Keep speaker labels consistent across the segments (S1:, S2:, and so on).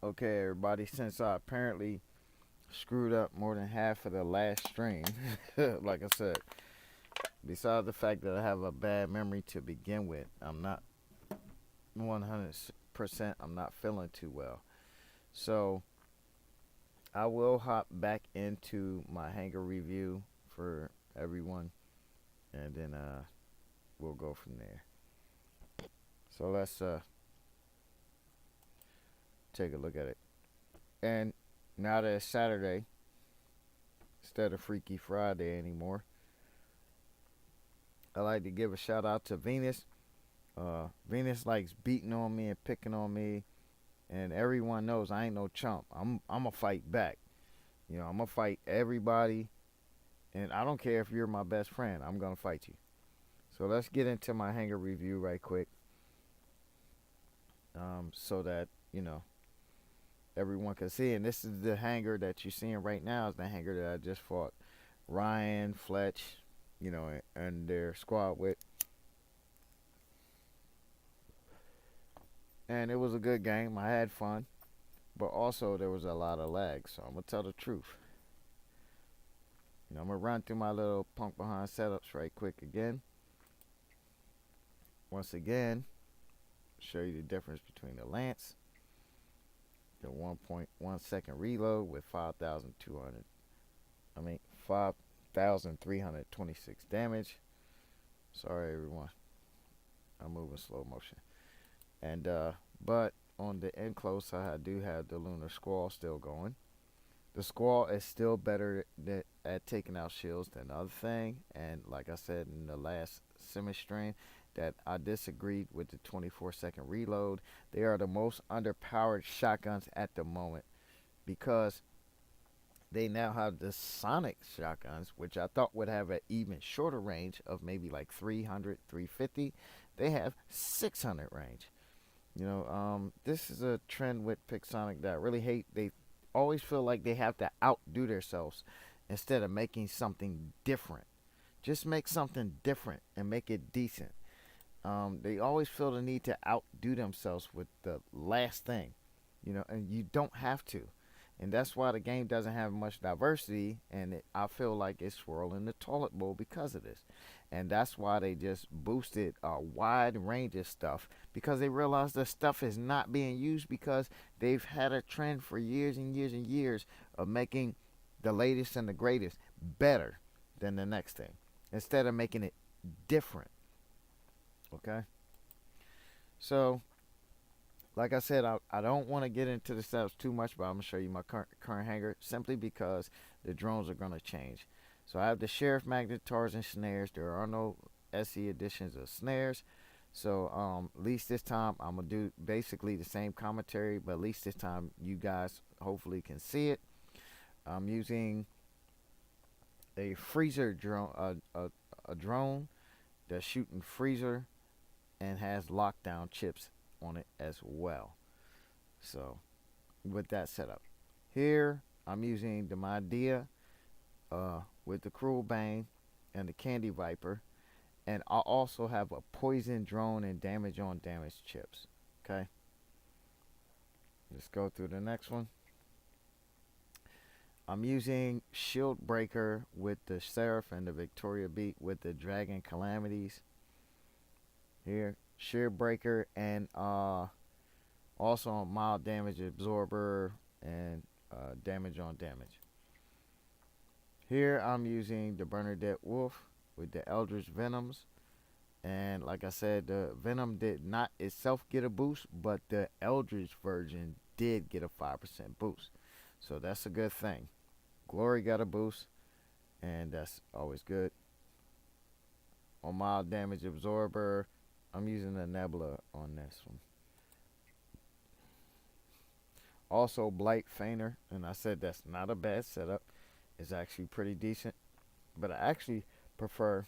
S1: Okay, everybody, since I apparently screwed up more than half of the last stream, like I said, besides the fact that I have a bad memory to begin with, I'm not 100%, I'm not feeling too well. So I will hop back into my hanger review for everyone, and then we'll go from there. So let's take a look at it. And now that it's Saturday, instead of Freaky Friday anymore, I like to give a shout out to Venus. Venus likes beating on me and picking on me, and everyone knows I ain't no chump. I'm a fight back. I'm gonna fight everybody, and I don't care if you're my best friend. I'm gonna fight you. So let's get into my hanger review right quick, so that everyone can see. And this is the hanger that you're seeing right now. Is the hanger that I just fought Ryan, Fletch, and their squad with. And it was a good game. I had fun, but also there was a lot of lag. So I'm gonna tell the truth. I'm gonna run through my little punk behind setups right quick again. Once again, show you the difference between the Lance, the 1.1 second reload with 5,326 damage. Sorry everyone, I'm moving slow motion. And but on the end close, I do have the Lunar Squall still going. The Squall is still better at taking out shields than the other thing. And like I said in the last semi stream, that I disagreed with the 24-second reload. They are the most underpowered shotguns at the moment, because they now have the sonic shotguns, which I thought would have an even shorter range of maybe like 300, 350. They have 600 range. This is a trend with Pixonic that I really hate. They always feel like they have to outdo themselves instead of making something different. Just make something different and make it decent. They always feel the need to outdo themselves with the last thing, and you don't have to. And that's why the game doesn't have much diversity, and I feel like it's swirling the toilet bowl because of this. And that's why they just boosted a wide range of stuff, because they realize the stuff is not being used, because they've had a trend for years and years and years of making the latest and the greatest better than the next thing, instead of making it different. Okay? So, like I said, I don't want to get into the setups too much, but I'm going to show you my current hanger, simply because the drones are going to change. So I have the Sheriff Magnetars and snares. There are no SE editions of snares. So at least this time I'm going to do basically the same commentary, but at least this time you guys hopefully can see it. I'm using a freezer drone, a drone that's shooting freezer and has lockdown chips on it as well. So with that setup, here I'm using the Madea with the Cruel Bane and the Candy Viper, and I also have a poison drone and damage on damage chips. Okay, let's go through the next one. I'm using Shield Breaker with the Seraph and the Victoria Beat with the Dragon Calamities. Here, Shield Breaker, and also on mild damage absorber and damage on damage. Here I'm using the Bernadette Wolf with the Eldritch Venoms, and like I said, the Venom did not itself get a boost, but the Eldritch version did get a 5% boost, so that's a good thing. Glory got a boost, and that's always good. On mild damage absorber, I'm using the Nebula on this one. Also Blight Feigner, and I said that's not a bad setup. It's actually pretty decent, but I actually prefer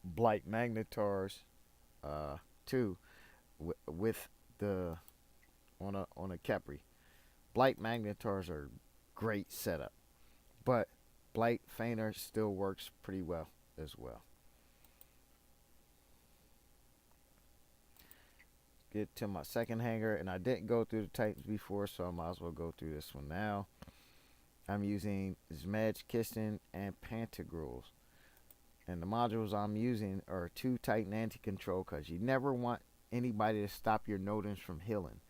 S1: Blight Magnetars too, with the on a Capri. Blight Magnetars are great setup, but Blight Feigner still works pretty well as well. get to my second hanger, and I didn't go through the Titans before, so I might as well go through this one now. I'm using Zmedge Kiston and Pantagruels. And the modules I'm using are 2 Titan anti-control, because you never want anybody to stop your Nodens from healing.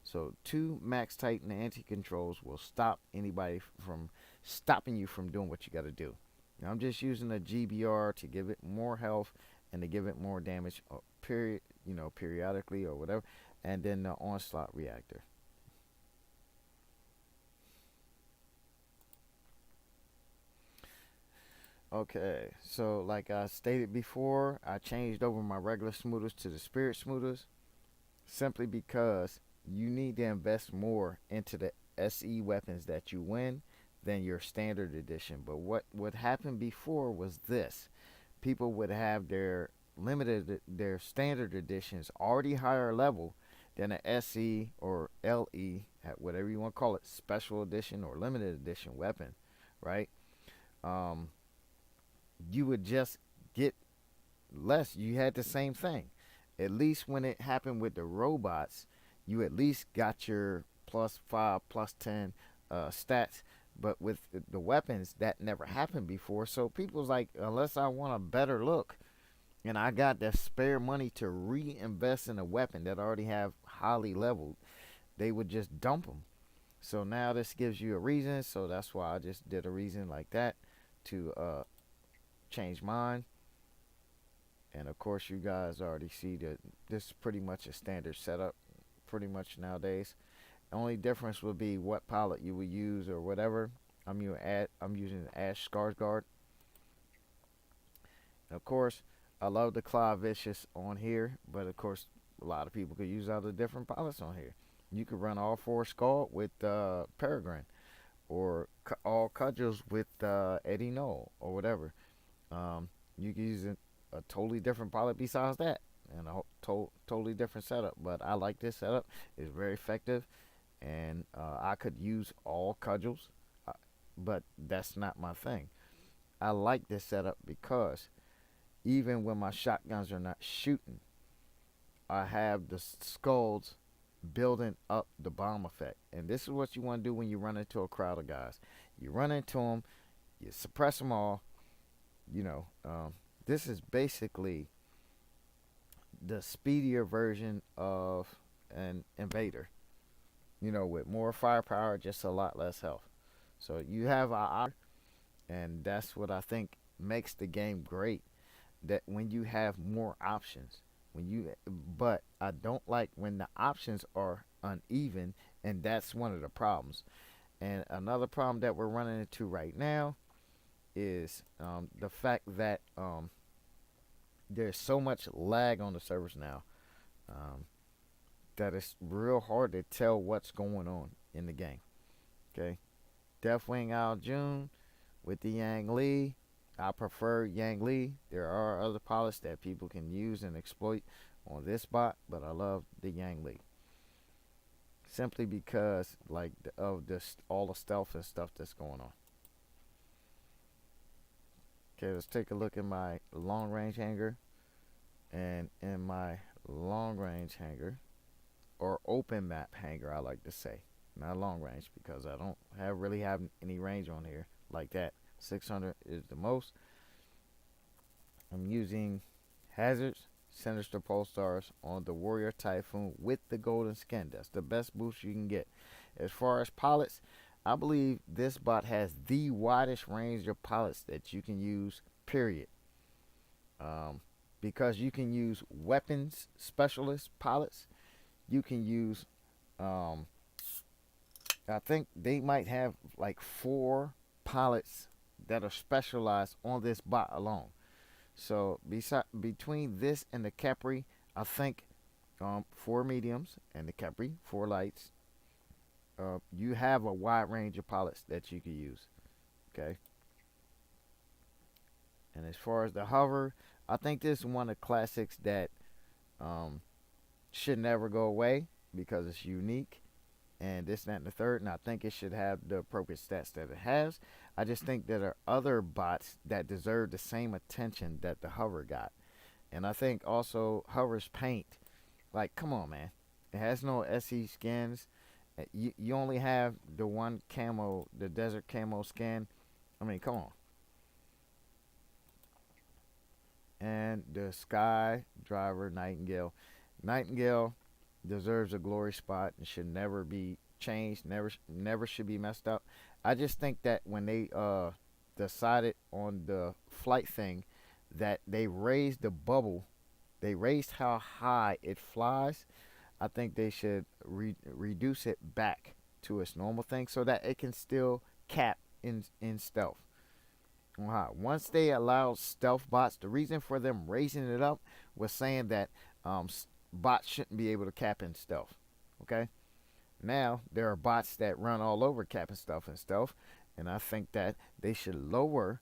S1: So 2 max Titan anti-controls will stop anybody from stopping you from doing what you got to do. Now, I'm just using a GBR to give it more health and to give it more damage, periodically or whatever. And then the onslaught reactor. Okay, so like I stated before, I changed over my regular smoothers to the spirit smoothers simply because you need to invest more into the SE weapons that you win than your standard edition. But what happened before was this: people would have their standard editions already higher level than a SE or LE, whatever you want to call it, special edition or limited edition weapon, right? Um, you would just get less. You had the same thing. At least when it happened with the robots, you at least got your +5, +10 stats. But with the weapons, that never happened before. So people's like, unless I want a better look and I got the spare money to reinvest in a weapon that already have highly leveled, they would just dump them. So now this gives you a reason. So that's why I just did a reason like that to change mine. And of course, you guys already see that this is pretty much a standard setup pretty much nowadays. The only difference would be what palette you would use or whatever. I'm using Ash Skarsgård. And of course, I love the Clive Vicious on here, but of course, a lot of people could use other different palettes on here. You could run all 4 Squall with Peregrine, or all cudgels with Eddie Knoll, or whatever. You can use a totally different palette besides that, and a totally different setup. But I like this setup. It's very effective, and I could use all cudgels, but that's not my thing. I like this setup because even when my shotguns are not shooting, I have the skulls building up the bomb effect. And this is what you want to do when you run into a crowd of guys. You run into them, you suppress them all. This is basically the speedier version of an invader. With more firepower, just a lot less health. So you have and that's what I think makes the game great. That when you have more options, but I don't like when the options are uneven, and that's one of the problems. And another problem that we're running into right now is the fact that there's so much lag on the servers now that it's real hard to tell what's going on in the game. Okay, Deathwing Al June with the Yang Li. I prefer Yang Li. There are other pilots that people can use and exploit on this bot, but I love the Yang Li simply because of this all the stealth and stuff that's going on. Okay, let's take a look at my long range hanger. And in my long range hanger, or open map hanger, I like to say, not long range, because I don't really have any range on here like that. 600 is the most. I'm using hazards, sinister pole stars on the Warrior Typhoon with the golden skin. That's the best boost you can get. As far as pilots, I believe this bot has the widest range of pilots that you can use, period. Because you can use weapons specialist pilots. You can use, I think they might have like 4 pilots that are specialized on this bot alone. So between this and the Capri, I think 4 mediums and the Capri 4 lights, you have a wide range of pilots that you can use. Okay. And as far as the hover, I think this is one of the classics that should never go away because it's unique and this, that, and the third. And I think it should have the appropriate stats that it has. I just think there are other bots that deserve the same attention that the hover got. And I think also hover's paint. Like, come on, man. It has no SE skins. You only have the one camo, the desert camo skin. I mean, come on. And the Sky Driver Nightingale. Nightingale deserves a glory spot and should never be changed. Never should be messed up. I just think that when they decided on the flight thing, that they raised the bubble, they raised how high it flies. I think they should reduce it back to its normal thing so that it can still cap in stealth. Once they allowed stealth bots, the reason for them raising it up was saying that bots shouldn't be able to cap in stealth. Okay, now there are bots that run all over capping stuff and stealth, and I think that they should lower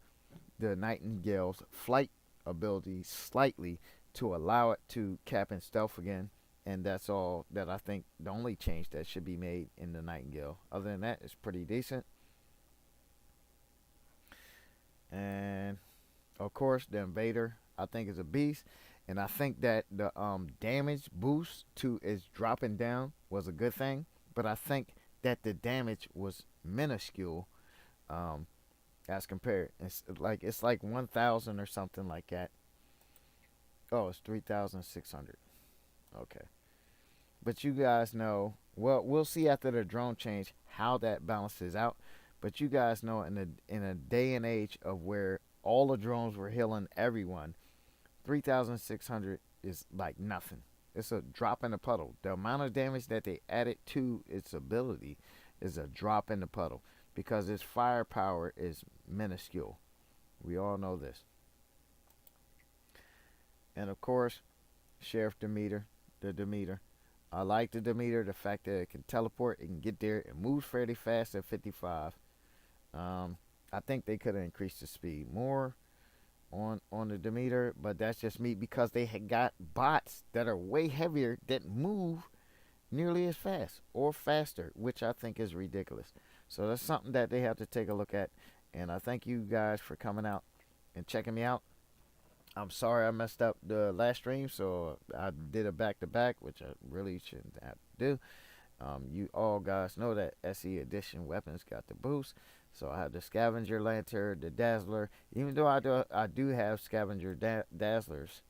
S1: the Nightingale's flight ability slightly to allow it to cap in stealth again. And that's all that I think the only change that should be made in the Nightingale. Other than that, it's pretty decent. And of course, the Invader I think is a beast, and I think that the damage boost to its dropping down was a good thing. But I think that the damage was minuscule as compared. It's like 1,000 or something like that. Oh, it's 3,600. Okay. But you guys know, well, we'll see after the drone change how that balances out. But you guys know, in a day and age of where all the drones were healing everyone, 3,600 is like nothing. It's a drop in the puddle. The amount of damage that they added to its ability is a drop in the puddle because its firepower is minuscule. We all know this. And of course, Sheriff Demeter, the Demeter. I like the Demeter, the fact that it can teleport, it can get there, it moves fairly fast at 55. I think they could have increased the speed more on the Demeter, but that's just me because they had got bots that are way heavier that move nearly as fast or faster, which I think is ridiculous. So that's something that they have to take a look at. And I thank you guys for coming out and checking me out. I'm sorry I messed up the last stream, so I did a back-to-back, which I really shouldn't have to do. You all guys know that SE Edition weapons got the boost. So I have the Scavenger Lantern, the Dazzler. Even though I do have Scavenger Dazzlers,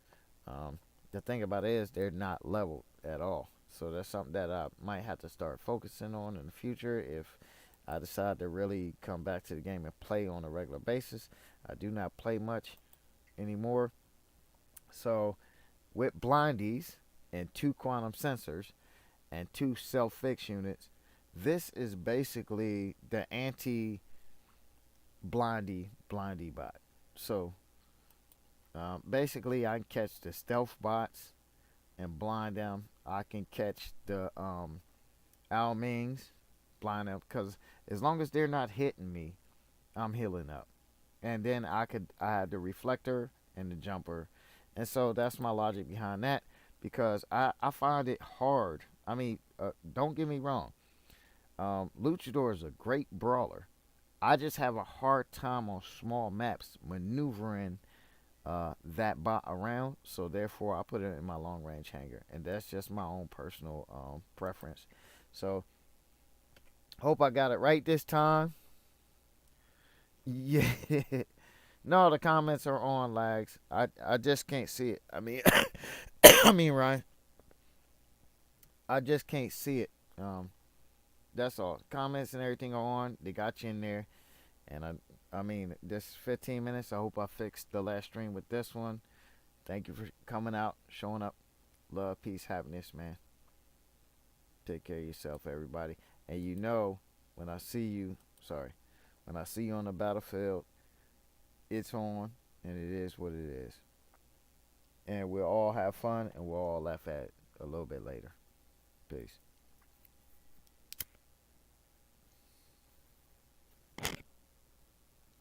S1: the thing about it is they're not leveled at all. So that's something that I might have to start focusing on in the future if I decide to really come back to the game and play on a regular basis. I do not play much anymore. So with blindies and 2 quantum sensors and 2 self-fix units, this is basically the anti blindy bot. So basically I can catch the stealth bots and blind them. I can catch the Almings, blind them, because as long as they're not hitting me, I'm healing up. And then I had the reflector and the jumper. And so that's my logic behind that, because I find it hard. I mean, don't get me wrong. Luchador is a great brawler. I just have a hard time on small maps maneuvering that bot around. So therefore, I put it in my long range hanger, and that's just my own personal preference. So hope I got it right this time. Yeah. No, the comments are on, lags. I just can't see it. I mean, I mean, Ryan, I just can't see it. That's all. Comments and everything are on. They got you in there. And I mean, this 15 minutes. I hope I fixed the last stream with this one. Thank you for coming out, showing up. Love, peace, happiness, man. Take care of yourself, everybody. And you know, when I see you on the battlefield, it's on, and it is what it is. And we'll all have fun, and we'll all laugh at it a little bit later. Peace.